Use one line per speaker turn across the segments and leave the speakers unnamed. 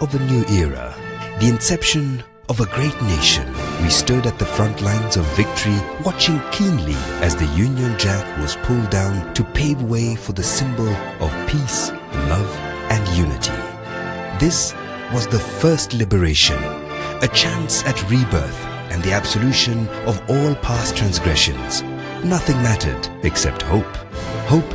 of a new era, the inception of a great nation, we stood at the front lines of victory, watching keenly as the Union Jack was pulled down to pave way for the symbol of peace, love, and unity. This was the first liberation, a chance at rebirth and the absolution of all past transgressions. Nothing mattered except hope. Hope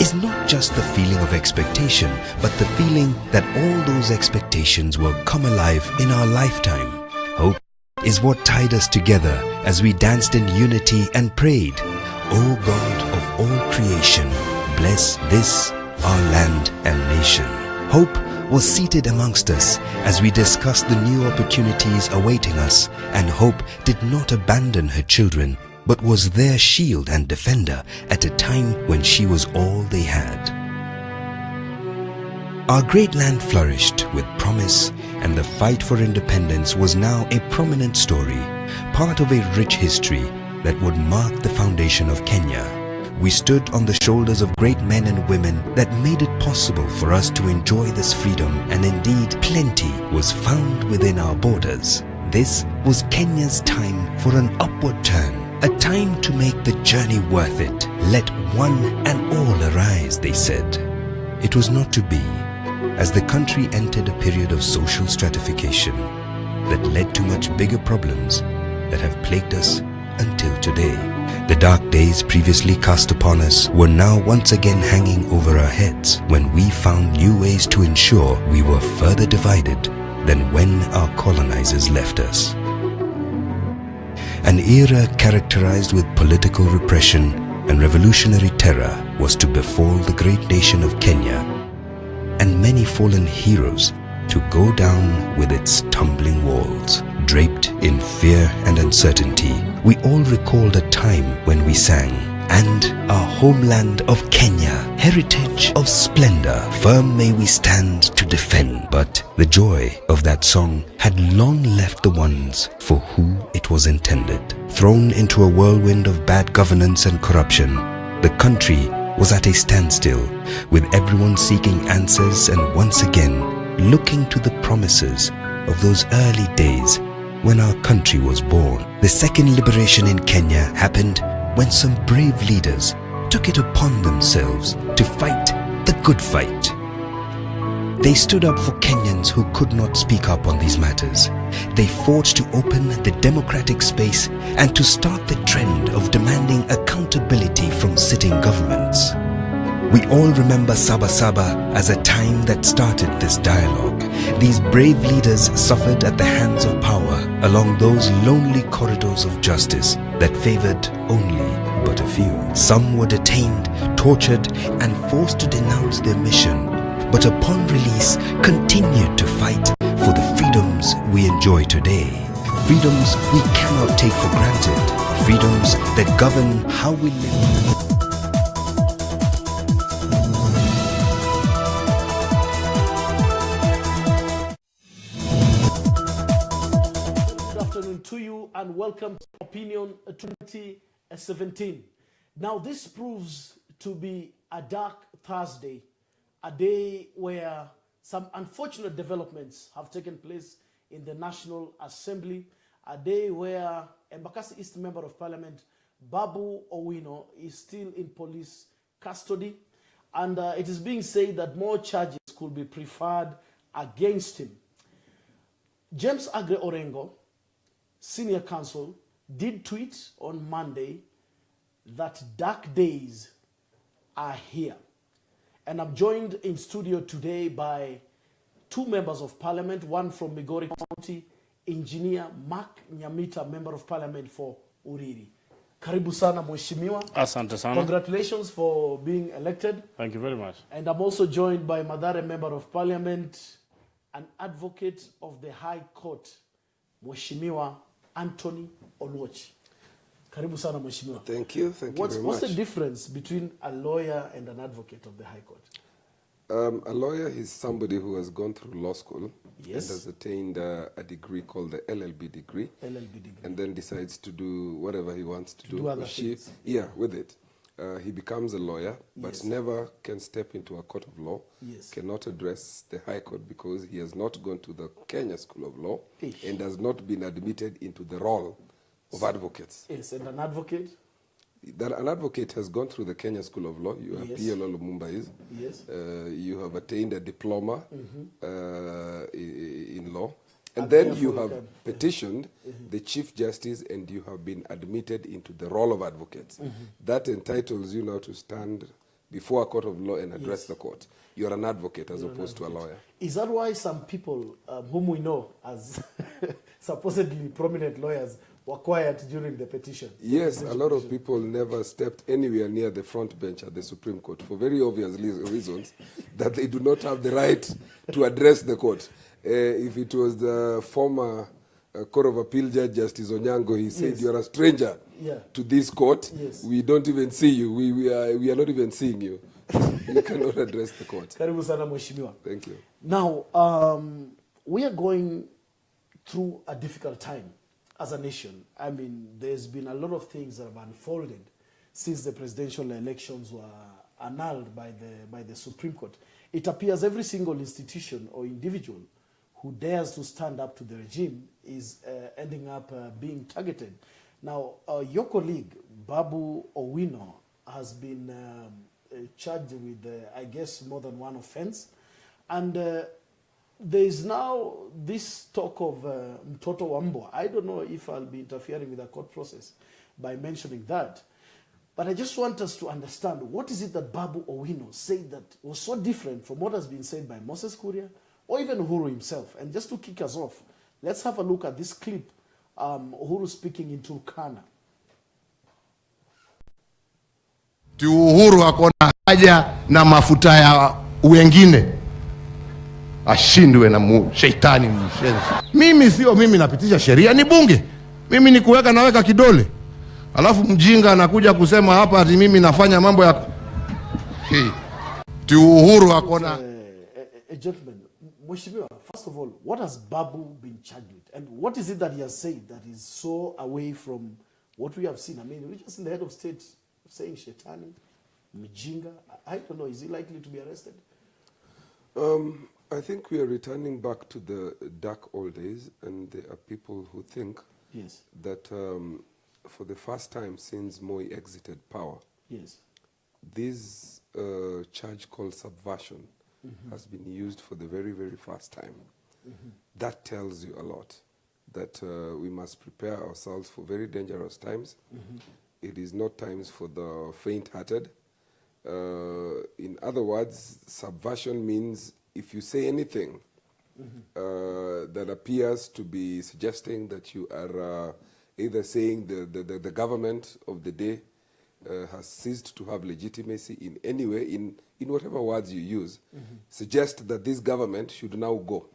is not just the feeling of expectation, but the feeling that all those expectations will come alive in our lifetime. Hope is what tied us together as we danced in unity and prayed, "O God of all creation, bless this, our land and nation." Hope was seated amongst us as we discussed the new opportunities awaiting us, and hope did not abandon her children, but was their shield and defender at a time when she was all they had. Our great land flourished with promise, and the fight for independence was now a prominent story, part of a rich history that would mark the foundation of Kenya. We stood on the shoulders of great men and women that made it possible for us to enjoy this freedom, and indeed plenty was found within our borders. This was Kenya's time for an upward turn, a time to make the journey worth it. Let one and all arise, they said. It was not to be, as the country entered a period of social stratification that led to much bigger problems that have plagued us until today. The dark days previously cast upon us were now once again hanging over our heads when we found new ways to ensure we were further divided than when our colonizers left us. An era characterized with political repression and revolutionary terror was to befall the great nation of Kenya, and many fallen heroes to go down with its tumbling walls. Draped in fear and uncertainty, we all recalled a time when we sang, "And our homeland of Kenya, heritage of splendor, firm may we stand to defend." But the joy of that song had long left the ones for who it was intended. Thrown into a whirlwind of bad governance and corruption, the country was at a standstill, with everyone seeking answers and once again looking to the promises of those early days when our country was born. The second liberation in Kenya happened when some brave leaders took it upon themselves to fight the good fight. They stood up for Kenyans who could not speak up on these matters. They fought to open the democratic space and to start the trend of demanding accountability from sitting governments. We all remember Saba Saba as a time that started this dialogue. These brave leaders suffered at the hands of power along those lonely corridors of justice that favored only but a few. Some were detained, tortured, and forced to denounce their mission, but upon release continued to fight for the freedoms we enjoy today. Freedoms we cannot take for granted. Freedoms that govern how we live.
To you and welcome to Opinion 2017. Now this proves to be a dark Thursday, a day where some unfortunate developments have taken place in the National Assembly, a day where Embakasi East Member of Parliament Babu Owino is still in police custody, and it is being said that more charges could be preferred against him. James Aggrey Orengo, Senior Counsel, did tweet on Monday that dark days are here. And I'm joined in studio today by two members of parliament, one from Migori County, Engineer Mark Nyamita, Member of Parliament for Uriri. Karibu sana mheshimiwa.
Asante sana.
Congratulations for being elected.
Thank you very much.
And I'm also joined by Mathare Member of Parliament, an advocate of the High Court, Mheshimiwa Anthony Oluoch. Karibu sana mheshimiwa.
Thank you very much.
What's the difference between a lawyer and an advocate of the High Court?
A lawyer is somebody who has gone through law school,
yes,
and has attained a degree called the LLB degree.
LLB degree.
And then decides to do whatever he wants to do.
Other things.
Yeah, with it. he becomes a lawyer, but
Yes.
never can step into a court of law,
Yes.
cannot address the High Court because he has not gone to the Kenya School of Law
Ish.
and has not been admitted into the role of advocates.
Yes, and an advocate.
That an advocate has gone through the Kenya School of Law. You are
Yes.
PLO Lumumba is.
Yes.
You have attained a diploma in law. And
And
then you
therefore
have
you can-
petitioned the Chief Justice and you have been admitted into the role of advocates. That entitles you now to stand before a court of law and address
Yes.
the court. You're an advocate as opposed to a lawyer.
Is that why some people whom we know as supposedly prominent lawyers were quiet during the petition?
Yes, a lot of people never stepped anywhere near the front bench at the Supreme Court for very obvious reasons that they do not have the right to address the court. If it was the former Court of Appeal Judge Justice Onyango, he said,
Yes.
"You're a stranger
Yeah.
to this court.
Yes.
We don't even see you. We are not even seeing you. You cannot address the court."
Karibu sana mheshimiwa.
Thank you.
Now, we are going through a difficult time as a nation. I mean, there's been a lot of things that have unfolded since the presidential elections were annulled by the Supreme Court. It appears every single institution or individual who dares to stand up to the regime is ending up being targeted. Now, your colleague, Babu Owino, has been charged with, I guess, more than one offense. And there is now this talk of Mtoto Wambo. I don't know if I'll be interfering with the court process by mentioning that. But I just want us to understand, what is it that Babu Owino said that was so different from what has been said by Moses Kuria or even Uhuru himself? And just to kick us off, let's have a look at this clip, Uhuru speaking in Turkana.
Uhuru akona haja na mafuta ya wengine, ashindwe na sheitani mshenzi. Mimi napitisha sheria, ni bunge. Mimi ni kuweka naweka kidole. Alafu mjinga anakuja kusema hapa ati mimi nafanya mambo ya Uhuru akona
A gentleman, Mheshimiwa, first of all, what has Babu been charged with? And what is it that he has said that is so away from what we have seen? I mean, we're just in the head of state saying Shetani, Mjinga. I don't know, is he likely to be arrested?
I think we are returning back to the dark old days, and there are people who think
Yes.
that for the first time since Moi exited power,
Yes.
this charge called subversion has been used for the very, very first time. That tells you a lot, that we must prepare ourselves for very dangerous times. It is not times for the faint-hearted. In other words, subversion means if you say anything that appears to be suggesting that you are either saying the government of the day has ceased to have legitimacy in any way, in whatever words you use, suggest that this government should now go.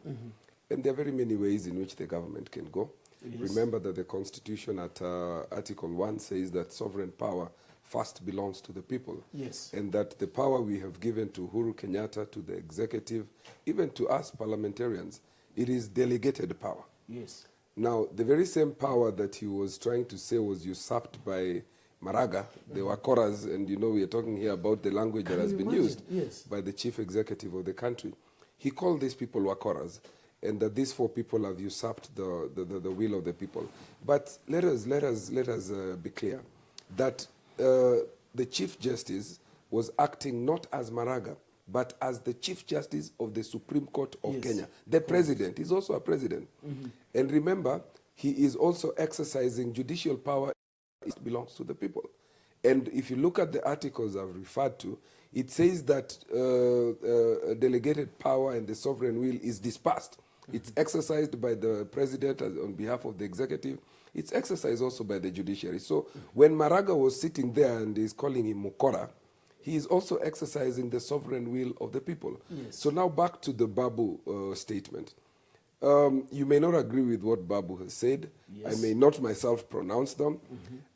And there are very many ways in which the government can go.
Yes.
Remember that the Constitution at Article 1 says that sovereign power first belongs to the people.
Yes.
And that the power we have given to Uhuru Kenyatta, to the executive, even to us parliamentarians, it is delegated power.
Yes.
Now, the very same power that he was trying to say was usurped by Maraga, the Wakoras, and you know we are talking here about the language that has
you
been
imagine?
used
Yes.
by the chief executive of the country. He called these people Wakoras, and that these four people have usurped the will of the people. But let us be clear that the Chief Justice was acting not as Maraga, but as the Chief Justice of the Supreme Court of
Yes.
Kenya. The president is also a president. And remember, he is also exercising judicial power. It belongs to the people. And if you look at the articles I've referred to, it says that delegated power and the sovereign will is dispersed. It's exercised by the president on behalf of the executive. It's exercised also by the judiciary. So when Maraga was sitting there and is calling him Mukora, he is also exercising the sovereign will of the people.
Yes.
So now back to the Babu statement. You may not agree with what Babu has said.
Yes.
I may not myself pronounce them.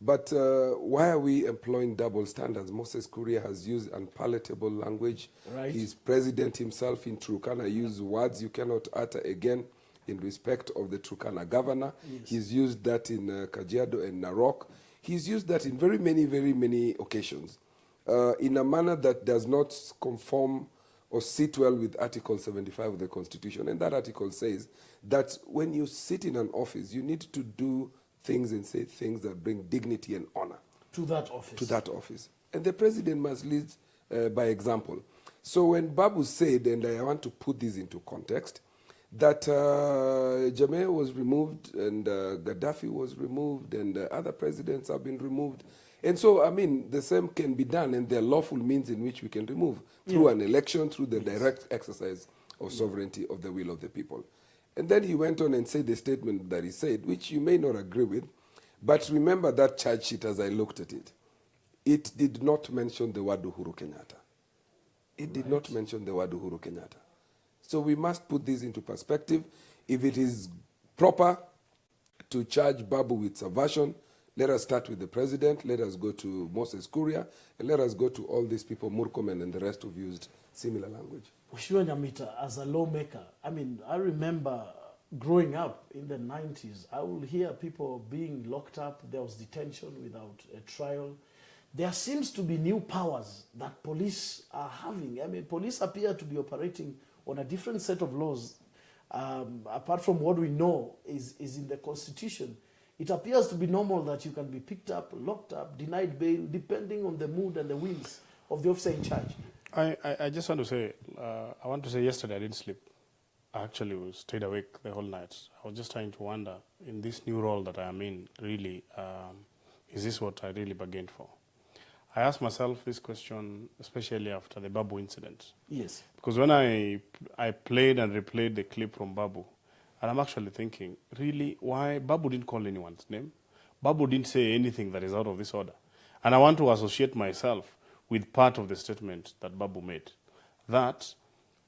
But why are we employing double standards? Moses Kuria has used unpalatable language.
Right.
His president himself in Turkana used words you cannot utter again in respect of the Turkana governor.
Yes.
He's used that in Kajiado and Narok. He's used that in very many occasions. in a manner that does not conform or sit well with Article 75 of the Constitution. And that article says that when you sit in an office, you need to do things and say things that bring dignity and honor
To that office.
to that office. And the president must lead by example. So when Babu said, and I want to put this into context, that Jammeh was removed and Gaddafi was removed and other presidents have been removed. And so, I mean, the same can be done, and there are lawful means in which we can remove through an election, through the direct exercise of sovereignty of the will of the people. And then he went on and said the statement that he said, which you may not agree with, but remember that charge sheet as I looked at it. It did not mention the word Uhuru Kenyatta. It did not mention the word Uhuru Kenyatta. So we must put this into perspective. If it is proper to charge Babu with subversion, let us start with the president, let us go to Moses Kuria, and let us go to all these people, Murkomen and the rest who've used similar language.
Mheshimiwa Nyamita, as a lawmaker, I mean, I remember growing up in the 90s, I would hear people being locked up. There was detention without a trial. There seems to be new powers that police are having. I mean, police appear to be operating on a different set of laws. Apart from what we know is in the Constitution, it appears to be normal that you can be picked up, locked up, denied bail, depending on the mood and the whims of the officer in charge.
I just want to say, yesterday I didn't sleep. I actually stayed awake the whole night. I was just trying to wonder, in this new role that I am in, really, is this what I really bargained for? I asked myself this question, especially after the Babu incident.
Yes.
Because when I played and replayed the clip from Babu, and I'm actually thinking, really, why Babu didn't call anyone's name? Babu didn't say anything that is out of this order. And I want to associate myself with part of the statement that Babu made, that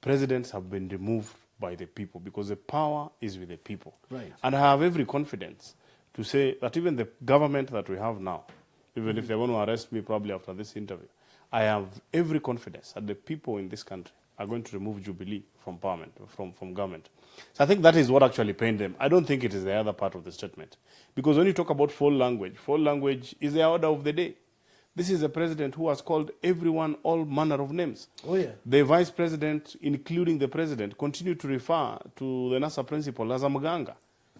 presidents have been removed by the people because the power is with the people.
Right.
And I have every confidence to say that even the government that we have now, even if they're going to arrest me probably after this interview, I have every confidence that the people in this country are going to remove Jubilee from parliament, from government. So I think that is what actually pained them. I don't think it is the other part of the statement. Because when you talk about foul language is the order of the day. This is a president who has called everyone all manner of names.
Oh, yeah.
The vice president, including the president, continue to refer to the NASA principal as a mganga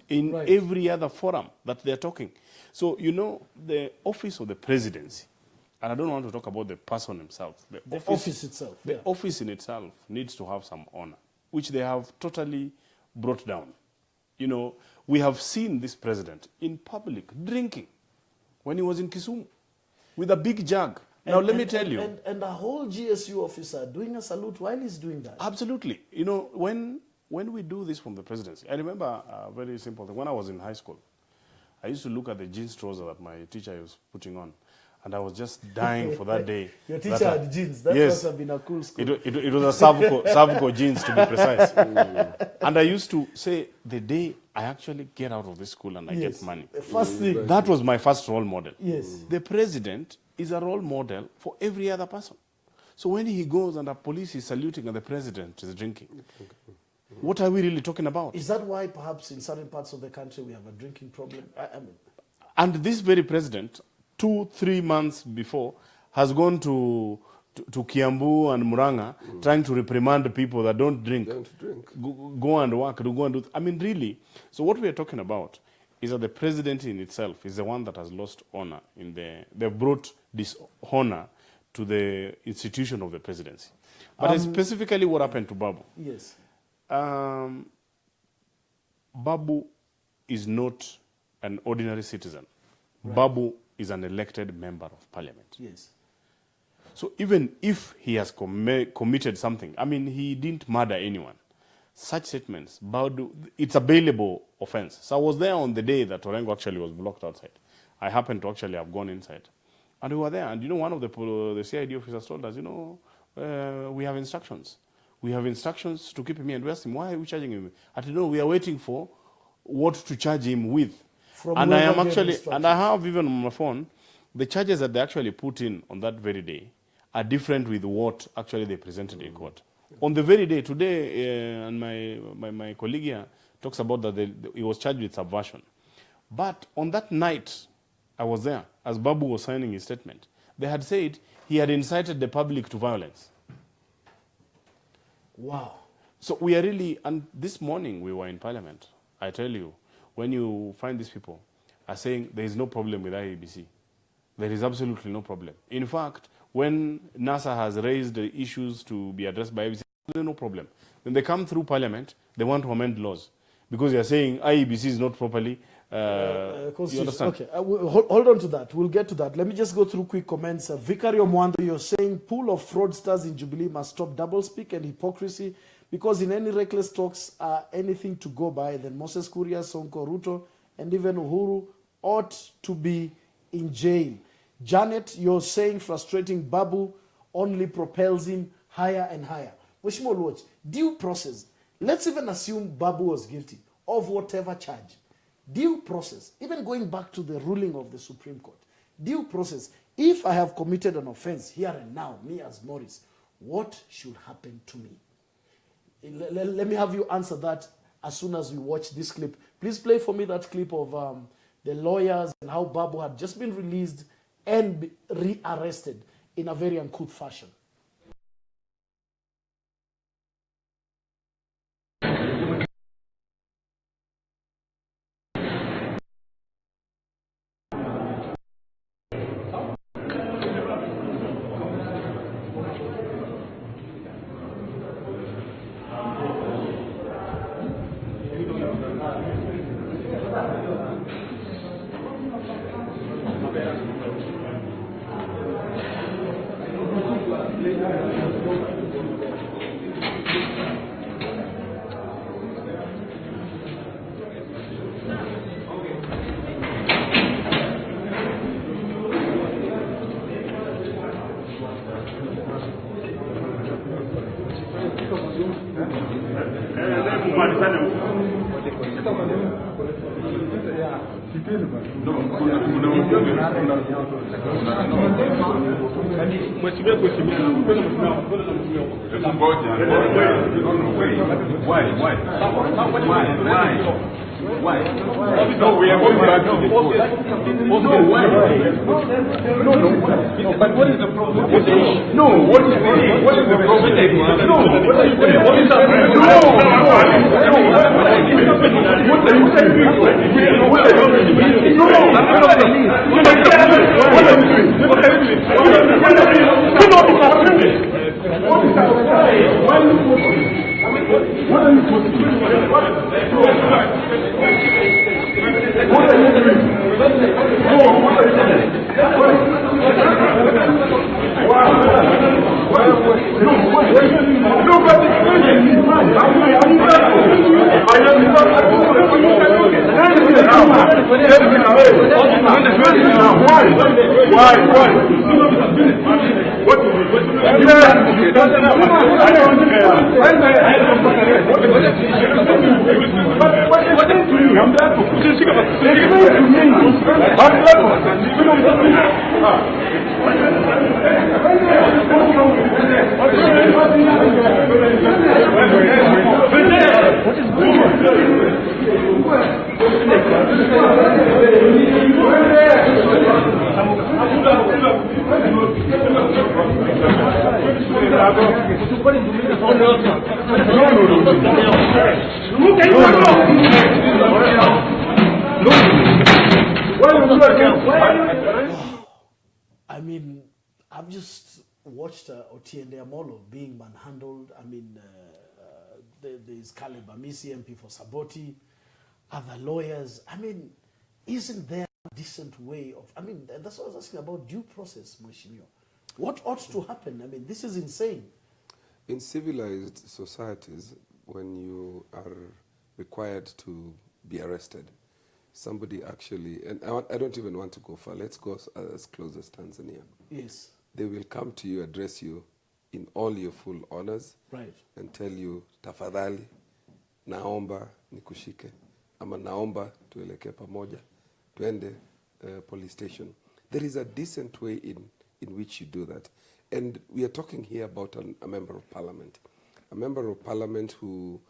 in every other forum that they're talking. So, you know, the office of the presidency, and I don't want to talk about the person himself. The office
itself.
The office in itself needs to have some honor, which they have totally brought down. You know, we have seen this president in public drinking when he was in Kisumu with a big jug. Now, let me tell you.
And a whole GSU officer doing a salute while he's doing that.
Absolutely. You know, when we do this from the presidency, I remember a very simple thing. When I was in high school, I used to look at the jeans trouser that my teacher was putting on, and I was just dying for that day.
Your teacher had jeans. That
yes,
must have been a cool school.
It was a Savco jeans, to be precise. And I used to say, the day I actually get out of this school and I get money.
The first thing.
That was my first role model.
Yes.
The president is a role model for every other person. So when he goes and the police is saluting and the president is drinking, what are we really talking about?
Is that why perhaps in certain parts of the country we have a drinking problem? I mean,
and this very president, 2-3 months before, has gone to Kiambu and Muranga trying to reprimand people that don't drink. Go and work, go and do. I mean, really. So what we are talking about is that the president in itself is the one that has lost honor. They've brought dishonor to the institution of the presidency. But specifically what happened to Babu.
Yes.
Babu is not an ordinary citizen. Right. Babu is an elected member of parliament.
Yes.
So even if he has committed something, I mean, he didn't murder anyone. Such statements, it's a bailable offense. So I was there on the day that Orengo actually was blocked outside. I happened to actually have gone inside. And we were there. And, you know, one of the CID officers told us, you know, we have instructions. We have instructions to keep him here. And we asked him, why are we charging him? I said, no, we are waiting for what to charge him with. And I have even on my phone, the charges that they actually put in on that very day are different with what actually they presented in court. On the very day, today, and my colleague here talks about that he was charged with subversion. But on that night, I was there, as Babu was signing his statement, they had said he had incited the public to violence.
Wow.
So we are really, and this morning we were in Parliament. I tell you, when you find these people are saying there is no problem with IEBC, there is absolutely no problem. In fact, when NASA has raised the issues to be addressed by IEBC, there's no problem. When they come through Parliament, they want to amend laws because they are saying IEBC is not properly. You understand?
Okay, hold on to that. We'll get to that. Let me just go through quick comments. Vicario Mwando, you're saying pool of fraudsters in Jubilee must stop doublespeak and hypocrisy because in any reckless talks anything to go by, then Moses Kuria, Sonko, Ruto, and even Uhuru ought to be in jail. Janet, you're saying frustrating Babu only propels him higher and higher. Mheshimiwa Watch, due process. Let's even assume Babu was guilty of whatever charge. Due process, even going back to the ruling of the Supreme Court, due process, if I have committed an offense here and now, me as Morris, what should happen to me? Let me have you answer that as soon as we watch this clip. Please play for me that clip of the lawyers and how Babu had just been released and rearrested in a very uncouth fashion.
Why? No, we are going back to the court. No, why? No, but what is the problem? No, what is the problem? No, what are you saying? What is happening? No, what are you saying? What are you doing? No, what are you doing? What are you doing? What is happening? Why are you supposed to? What are you supposed to do? What are you doing? No, what are you doing? No, but explain me.
I mean, I've just watched Otiende Amolo being manhandled. I mean, there's Caleb Amisi, MP for Saboti, other lawyers. I mean, isn't there a decent way of, I mean, that's what I was asking about due process, Mheshimiwa. What ought to happen? I mean, this is insane.
In civilized societies, when you are required to be arrested, somebody actually, and I don't even want to go far, let's go as close as Tanzania.
Yes.
They will come to you, address you in all your full honors,
right,
and tell you, tafadhali, naomba nikushike, ama naomba tuelekee pamoja, tuende police station. There is a decent way in which you do that. And we are talking here about a member of parliament. A member of parliament who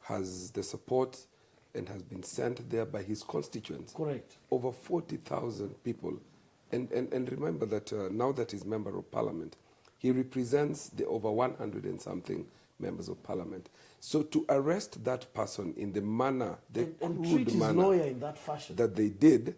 has the support and has been sent there by his constituents.
Correct.
Over 40,000 people And remember that now that he's member of parliament, he represents the over 100 and something members of parliament. So to arrest that person in the manner, the
and
crude
treat his
manner
lawyer in that fashion.
that they did,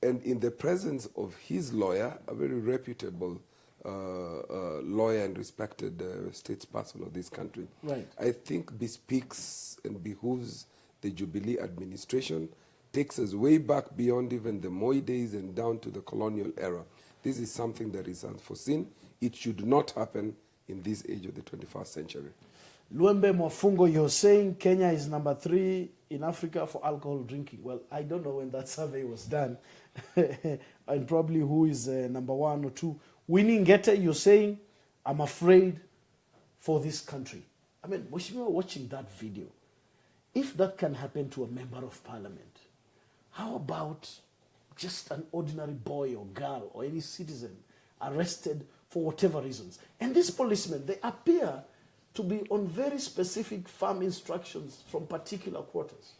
and in the presence of his lawyer, a very reputable lawyer and respected statesperson of this country,
Right.
I think bespeaks and behooves the Jubilee administration, takes us way back beyond even the Moi days and down to the colonial era. This is something that is unforeseen. It should not happen in this age of the 21st century.
Luembe Mwafungo, you're saying Kenya is number 3 in Africa for alcohol drinking. Well, I don't know when that survey was done, and probably who is number 1 or 2. Winnie Ngete, you're saying, I'm afraid for this country. I mean, Mheshimiwa, watching that video, if that can happen to a member of parliament, how about just an ordinary boy or girl or any citizen arrested for whatever reasons? And these policemen, they appear to be on very specific firm instructions from particular quarters.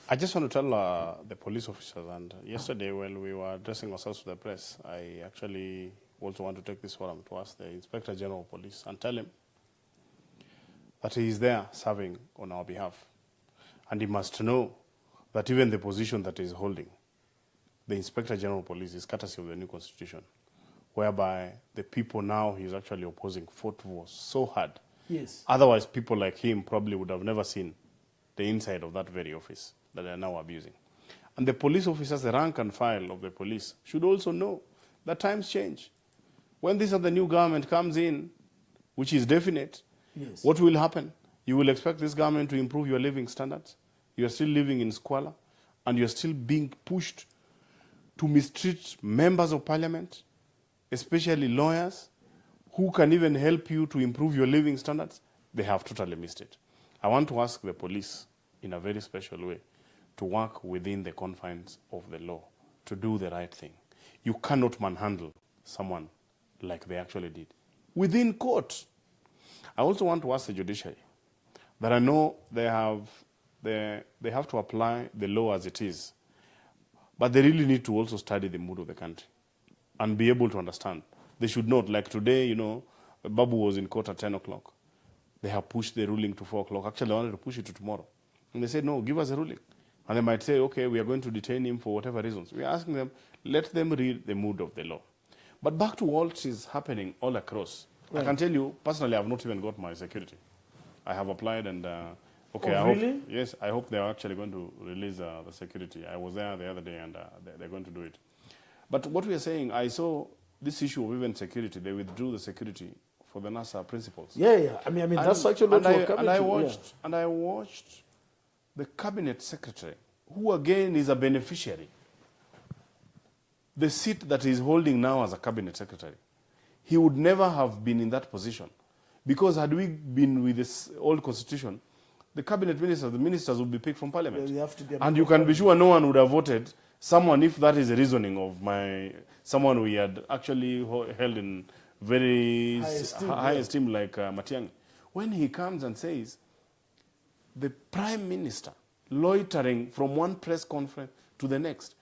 I just want to tell the police officers, and yesterday when we were addressing ourselves to the press, I actually also want to take this forum to ask the Inspector General of Police and tell him that he is there serving on our behalf. And he must know that even the position that he is holding, the Inspector General of Police, is courtesy of the new constitution, whereby the people now he is actually opposing fought for so hard.
Yes.
Otherwise, people like him probably would have never seen the inside of that very office that they are now abusing. And the police officers, the rank and file of the police, should also know that times change. When this other new government comes in, which is definite,
Yes.
what will happen? You will expect this government to improve your living standards. You are still living in squalor, and you are still being pushed to mistreat members of parliament, especially lawyers, who can even help you to improve your living standards. They have totally missed it. I want to ask the police in a very special way to work within the confines of the law, to do the right thing. You cannot manhandle someone like they actually did within court. I also want to ask the judiciary that I know they have to apply the law as it is, but they really need to also study the mood of the country and be able to understand. They should not, like today, you know, Babu was in court at 10 o'clock. They have pushed the ruling to 4 o'clock. Actually, they wanted to push it to tomorrow. And they said, no, give us a ruling. And they might say, okay, we are going to detain him for whatever reasons. We are asking them, let them read the mood of the law. But back to what is happening all across. Right. I can tell you, personally, I have not even got my security. I have applied and, okay.
Oh, really?
Yes, I hope they are actually going to release the security. I was there the other day and they're going to do it. But what we are saying, I saw this issue of even security. They withdrew the security for the NASA principles.
Yeah. I mean, that's actually what we're coming to.
And I watched the cabinet secretary, who again is a beneficiary. The seat that he's holding now as a cabinet secretary, he would never have been in that position. Because had we been with this old constitution, the cabinet ministers, the ministers would be picked from parliament.
Yeah, have to be
and you can be sure no one would have voted someone, if that is the reasoning of someone we had actually held in very high esteem like Matiang'i. When he comes and says, the prime minister loitering from one press conference to the next,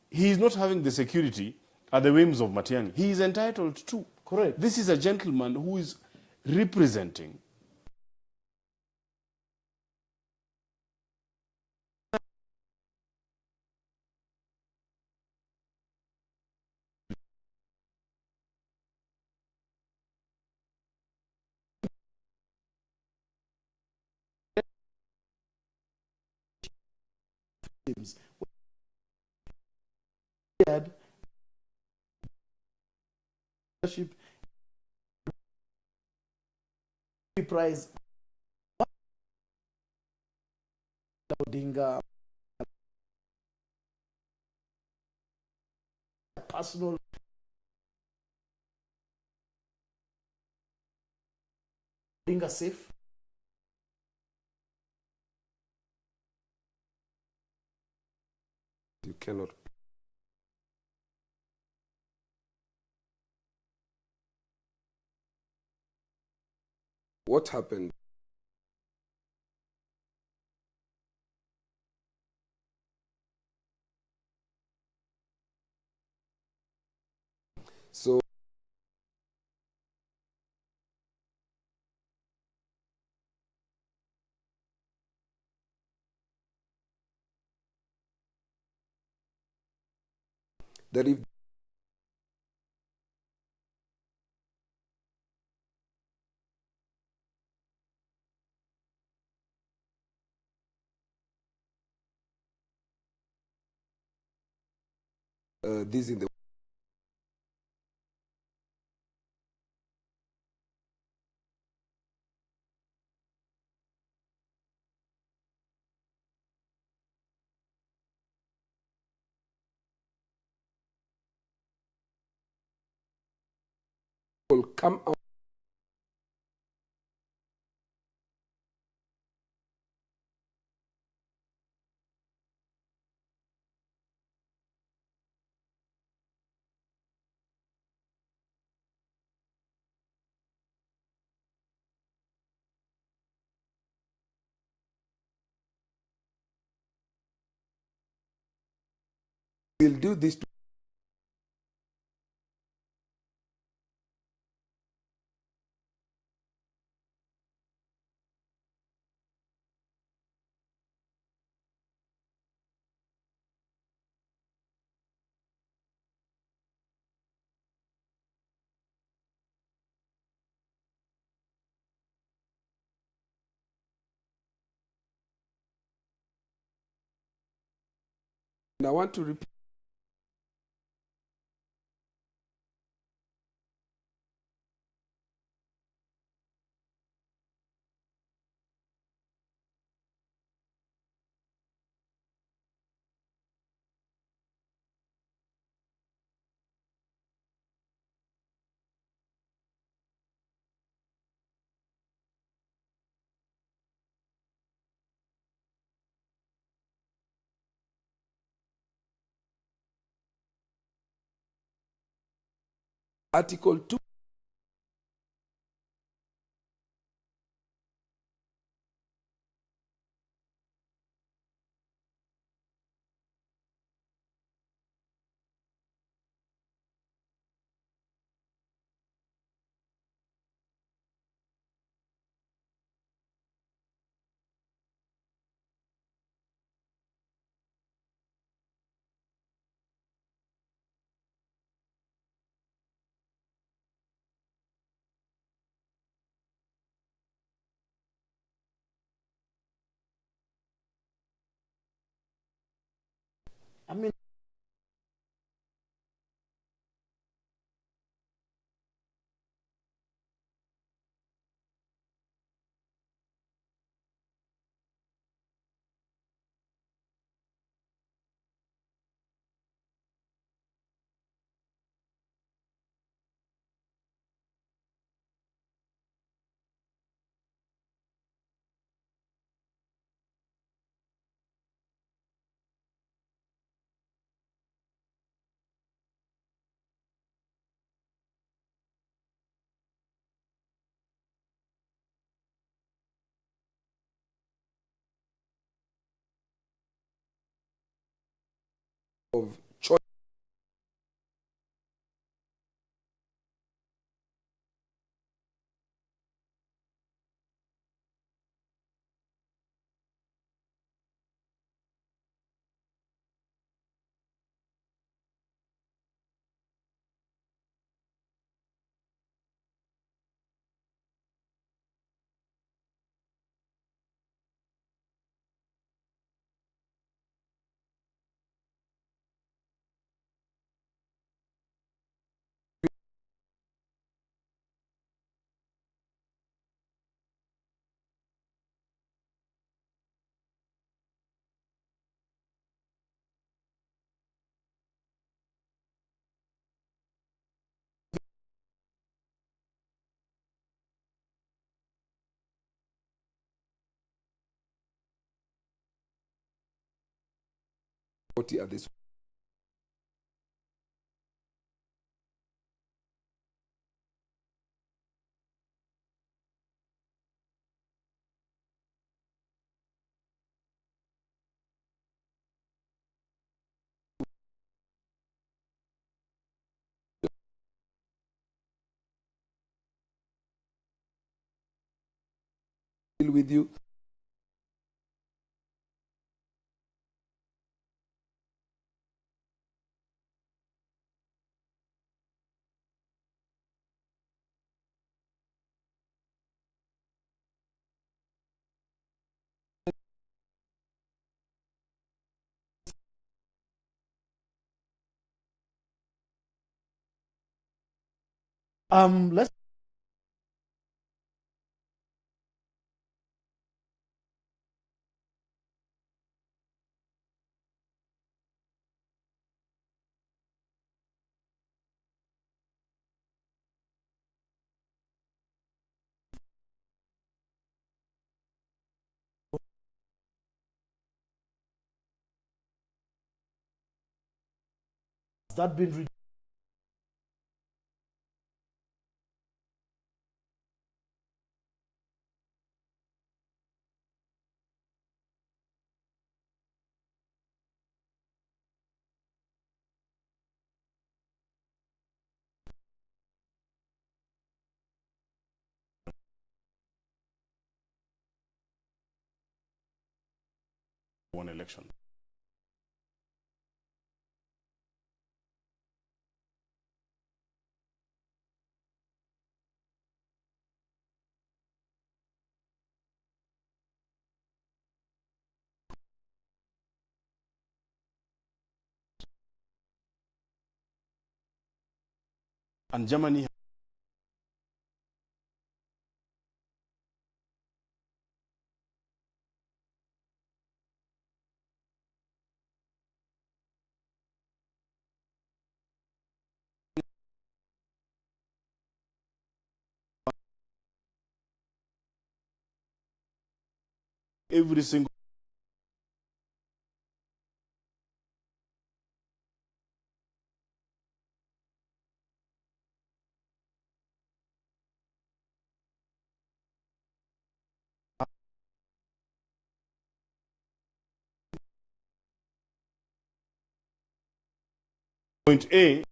he is not having the security at the whims of Matiang'i. He is entitled to.
Correct.
This is a gentleman who is representing
prize Odinga personal Odinga safe.
You cannot. What happened? So that if this in the will come out will do this to and I want to repeat Article 2
I mean,
of choice at this deal with you.
Let's that been re-
one election. And Germany every single point A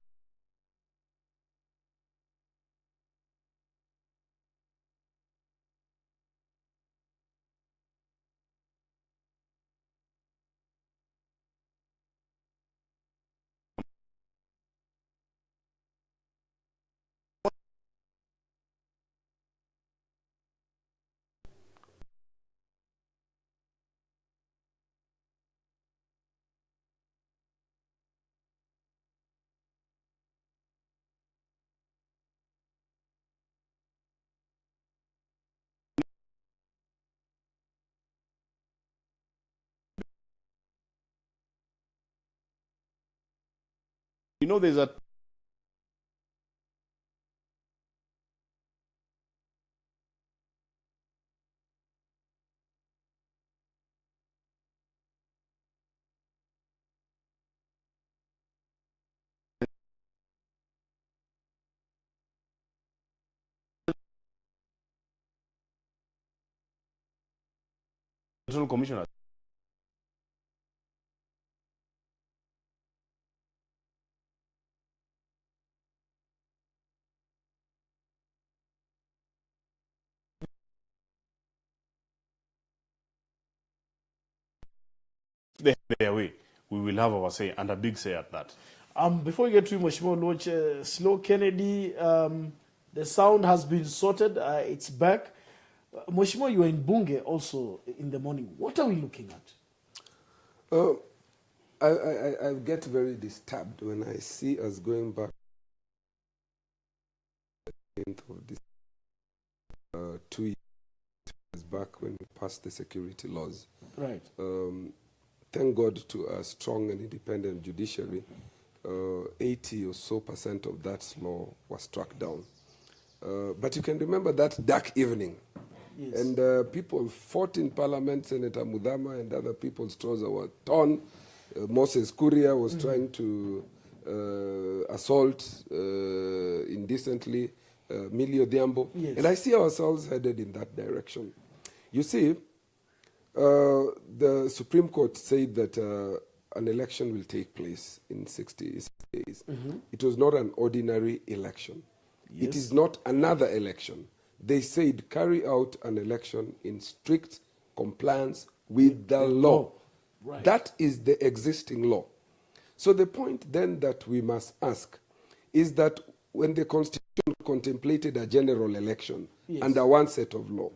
there's a electoral commissioner. They have their way. We will have our say, and a big say at that.
Before we get to Mheshimiwa Launch, Slow Kennedy, the sound has been sorted. It's back. Mheshimiwa, you were in Bunge also in the morning. What are we looking at?
I get very disturbed when I see us going back of this 2 years back when we passed the security laws.
Right.
Thank God to a strong and independent judiciary, 80 or so % of that law was struck down. But you can remember that dark evening.
Yes.
And people fought in Parliament. Senator Mudhama and other people's trousers were torn. Moses Kuria was trying to assault indecently Millie Odhiambo.
Yes.
And I see ourselves headed in that direction. You see, the Supreme Court said that an election will take place in 60 days. It was not an ordinary election.
Yes.
It is not another election. they said carry out an election in strict compliance with the law.
Right.
That is the existing law. So the point then that we must ask is that when the Constitution contemplated a general election under one set of law,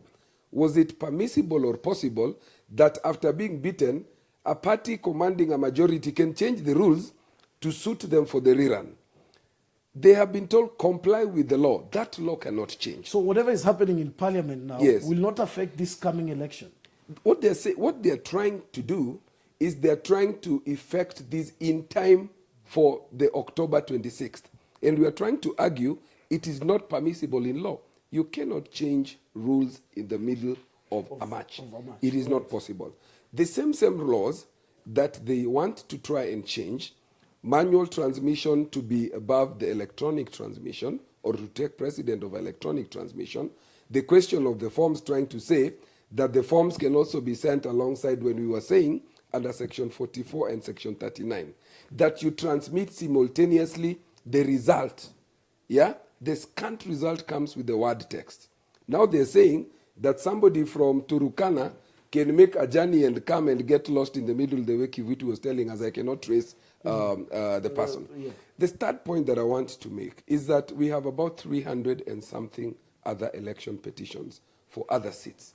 was it permissible or possible that after being beaten, a party commanding a majority can change the rules to suit them for the rerun? They have been told comply with the law. That law cannot change.
So whatever is happening in Parliament now
Yes.
will not affect this coming election.
What they're trying to do is they're trying to effect this in time for the October 26th. And we are trying to argue it is not permissible in law. You cannot change rules in the middle of a match. It is not possible. The same laws that they want to try and change, manual transmission to be above the electronic transmission or to take precedent of electronic transmission, the question of the forms trying to say that the forms can also be sent alongside when we were saying under section 44 and section 39, that you transmit simultaneously the result. Yeah? The scant result comes with the word text. Now they're saying that somebody from Turukana can make a journey and come and get lost in the middle of the way Kivitu was telling us, I cannot trace the person. The third point that I want to make is that we have about 300 and something other election petitions for other seats.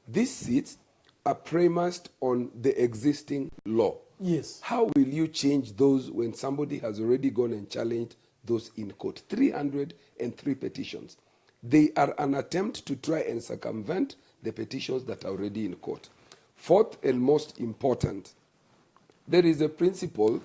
These seats are premised on the existing law.
Yes.
How will you change those when somebody has already gone and challenged those in court? 303 petitions. They are an attempt to try and circumvent the petitions that are already in court. Fourth and most important, there is a principle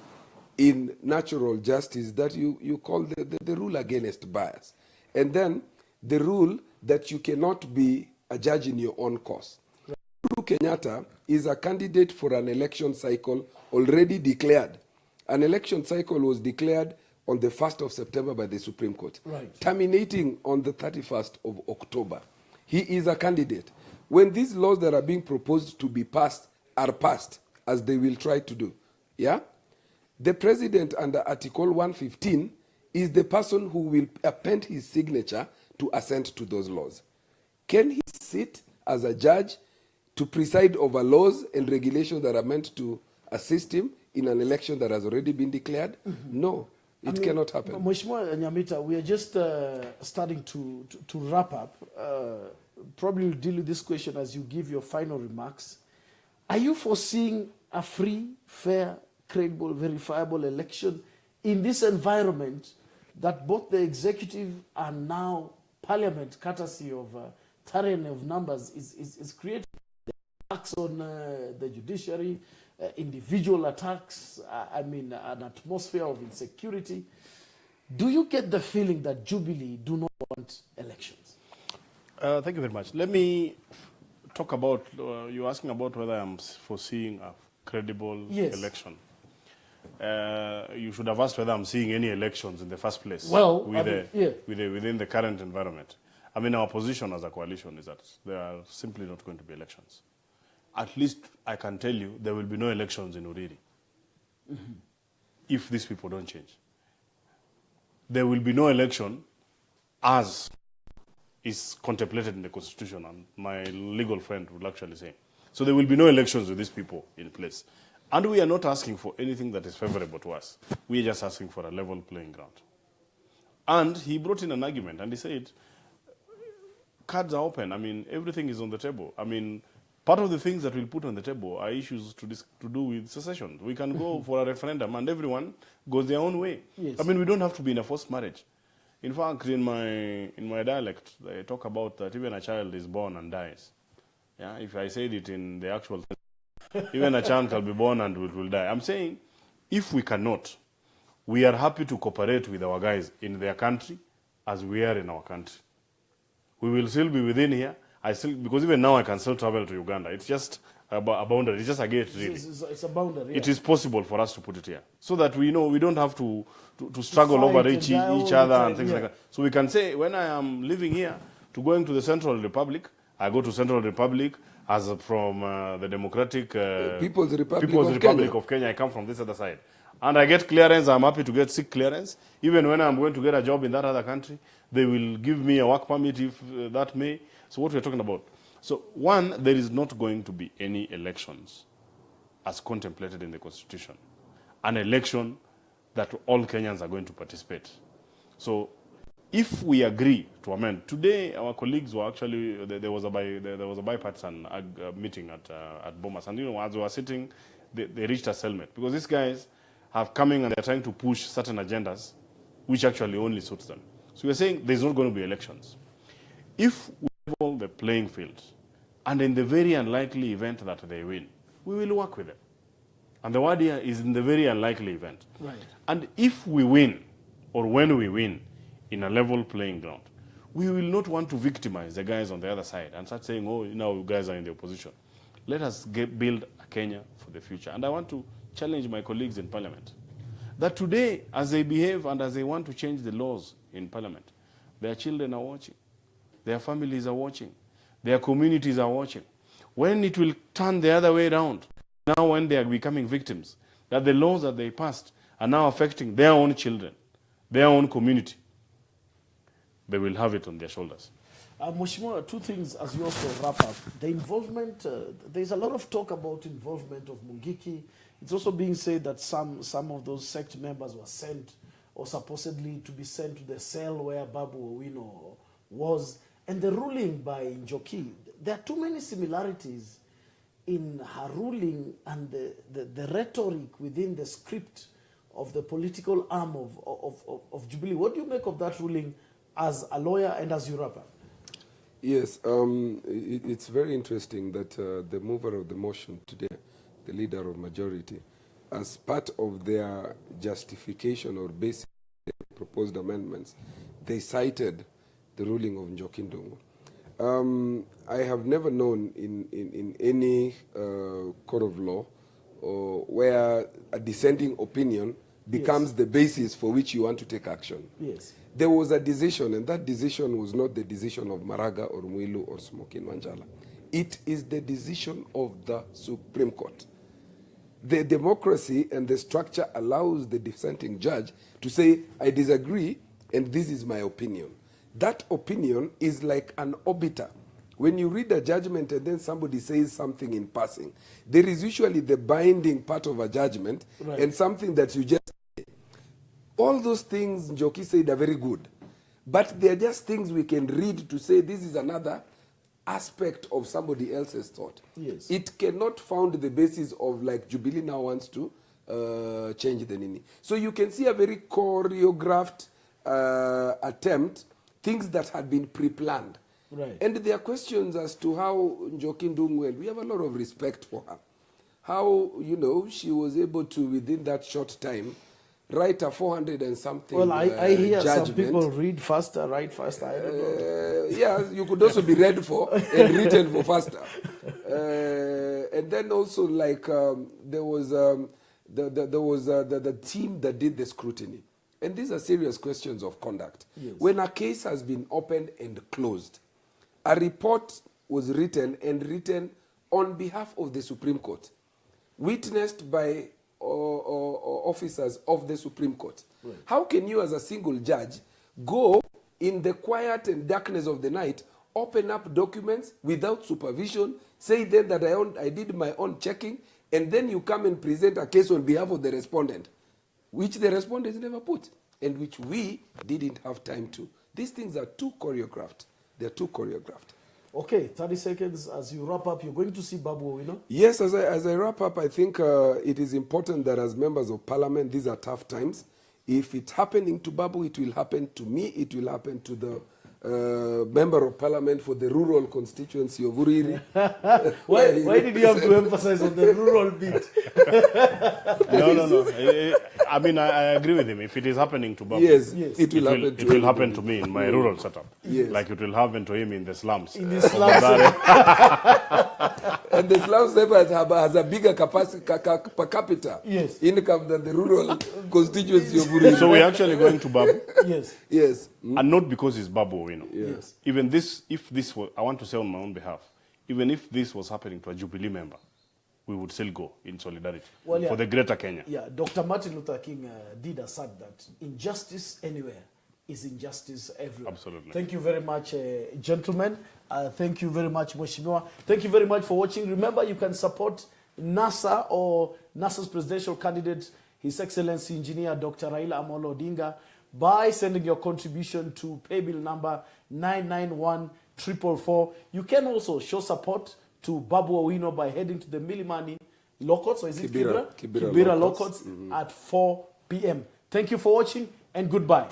in natural justice that you call the rule against bias. And then the rule that you cannot be a judge in your own cause. Uhuru Kenyatta is a candidate for an election cycle already declared. An election cycle was declared on the 1st of September by the Supreme Court, terminating on the 31st of October. He is a candidate. When these laws that are being proposed to be passed are passed, as they will try to do, yeah, the president under Article 115 is the person who will append his signature to assent to those laws. Can he sit as a judge to preside over laws and regulations that are meant to assist him in an election that has already been declared? No, it cannot happen.
Mheshimiwa Nyamita, we are just starting to wrap up. Probably we'll deal with this question as you give your final remarks. Are you foreseeing a free, fair, credible, verifiable election in this environment that both the executive and now Parliament, courtesy of tyranny of numbers, is creating? Attacks on the judiciary, individual attacks, an atmosphere of insecurity. Do you get the feeling that Jubilee do not want elections?
Thank you very much. Let me talk about, you're asking about whether I'm foreseeing a credible election. You should have asked whether I'm seeing any elections in the first place.
Well,
within the current environment. I mean, our position as a coalition is that there are simply not going to be elections. At least I can tell you there will be no elections in Uriri if these people don't change. There will be no election as is contemplated in the Constitution, and my legal friend would actually say. So there will be no elections with these people in place. And we are not asking for anything that is favorable to us. We are just asking for a level playing ground. And he brought in an argument, and he said, cards are open. I mean, everything is on the table. I mean, part of the things that we'll put on the table are issues to do with secession. We can go for a referendum, and everyone goes their own way.
Yes.
I mean, we don't have to be in a forced marriage. In fact, in my dialect, they talk about that even a child is born and dies. Yeah, if I said it in the actual, even a child can be born and will die. I'm saying, if we cannot, we are happy to cooperate with our guys in their country as we are in our country. We will still be within here. Because even now I can still travel to Uganda. It's just a boundary. It's just a gate, really.
It's a boundary. Yeah.
It is possible for us to put it here, so that we know we don't have to struggle over each other and things like that. So we can say, when I am living here, to going to the Central Republic, I go to Central Republic as from the Democratic
People's Republic
of Kenya. I come from this other side. And I get clearance, I'm happy to get sick clearance. Even when I'm going to get a job in that other country, they will give me a work permit if that may. So what we're talking about. So one, there is not going to be any elections as contemplated in the Constitution. An election that all Kenyans are going to participate. So if we agree to amend, today our colleagues were actually, there was a bipartisan meeting at Bomas, and as we were sitting, they reached a stalemate, because these guys have coming and they're trying to push certain agendas which actually only suits them. So we're saying there's not going to be elections. If we level the playing field, and in the very unlikely event that they win, we will work with them. And the word here is in the very unlikely event.
Right.
And if we win, or when we win, in a level playing ground, we will not want to victimize the guys on the other side and start saying, oh, now you guys are in the opposition. Let us build a Kenya for the future. And I want to challenge my colleagues in Parliament that today, as they behave and as they want to change the laws in Parliament, their children are watching, their families are watching, their communities are watching. When it will turn the other way around, now when they are becoming victims, that the laws that they passed are now affecting their own children, their own community, they will have it on their shoulders.
Mheshimiwa, two things as you also wrap up. The involvement, there's a lot of talk about involvement of Mungiki. It's also being said that some of those sect members were sent or supposedly to be sent to the cell where Babu Owino was. And the ruling by Njoki, there are too many similarities in her ruling and the rhetoric within the script of the political arm of Jubilee. What do you make of that ruling as a lawyer and as you wrap up?
Yes, it's very interesting that the mover of the motion today, the leader of majority, as part of their justification or basic proposed amendments, they cited the ruling of Njoki Ndung'u. I have never known in any court of law where a dissenting opinion becomes the basis for which you want to take action.
Yes.
There was a decision, and that decision was not the decision of Maraga or Mwilu or Smokin Wanjala. It is the decision of the Supreme Court. The democracy and the structure allows the dissenting judge to say, I disagree, and this is my opinion. That opinion is like an obiter. When you read a judgment and then somebody says something in passing, there is usually the binding part of a judgment, right, and something that you just say. All those things Njoki said are very good, but they're just things we can read to say this is another aspect of somebody else's thought.
Yes.
It cannot found the basis of, like, Jubilee now wants to change the Nini. So you can see a very choreographed attempt, things that had been pre-planned.
Right.
And there are questions as to how Njoki Ndung'u, and we have a lot of respect for her, how, you know, she was able to, within that short time, write a 400 and something
Well, I hear
judgment.
some people read faster, write faster. I don't know.
Yeah, you could also be read for and written for faster. And then also, like, there was the team that did the scrutiny. And these are serious questions of conduct.
Yes.
When a case has been opened and closed, a report was written on behalf of the Supreme Court, witnessed by officers of the Supreme Court.
Right.
How can you, as a single judge, go in the quiet and darkness of the night, open up documents without supervision, say then that I did my own checking, and then you come and present a case on behalf of the respondent, which the respondents never put, and which we didn't have time to. These things are too choreographed. They're too choreographed.
Okay, 30 seconds as you wrap up. You're going to see Babu Owino?
Yes, as I wrap up, I think it is important that as members of parliament, these are tough times. If it's happening to Babu, it will happen to me. It will happen to the member of parliament for the rural constituency of Uriri.
Why did you have to emphasize on the rural bit?
No. I mean, I agree with him. If it is happening to Babu,
yes,
yes,
it will happen to
it will happen to me in my rural setup.
Yes.
Like it will happen to him in the slums.
In the slums.
And the slums has a bigger capacity per capita income than the rural constituency of Uriri.
So we're actually going to Babu.
Yes.
Yes.
And not because it's Babu Owino.
Yes.
Even this, if this were, I want to say on my own behalf, even if this was happening to a Jubilee member, we would still go in solidarity
Well, yeah.
for the greater Kenya.
Yeah, Dr. Martin Luther King did assert that injustice anywhere is injustice everywhere.
Absolutely.
Thank you very much, gentlemen. Thank you very much, Mheshimiwa. Thank you very much for watching. Remember, you can support NASA or NASA's presidential candidate, His Excellency Engineer Dr. Raila Amolo Odinga, by sending your contribution to paybill number 991444. You can also show support to Babu Owino by heading to the Milimani Locots, or is it Kibera?
Kibera
Kibera
Locots.
Locots at 4 p.m. Thank you for watching and goodbye.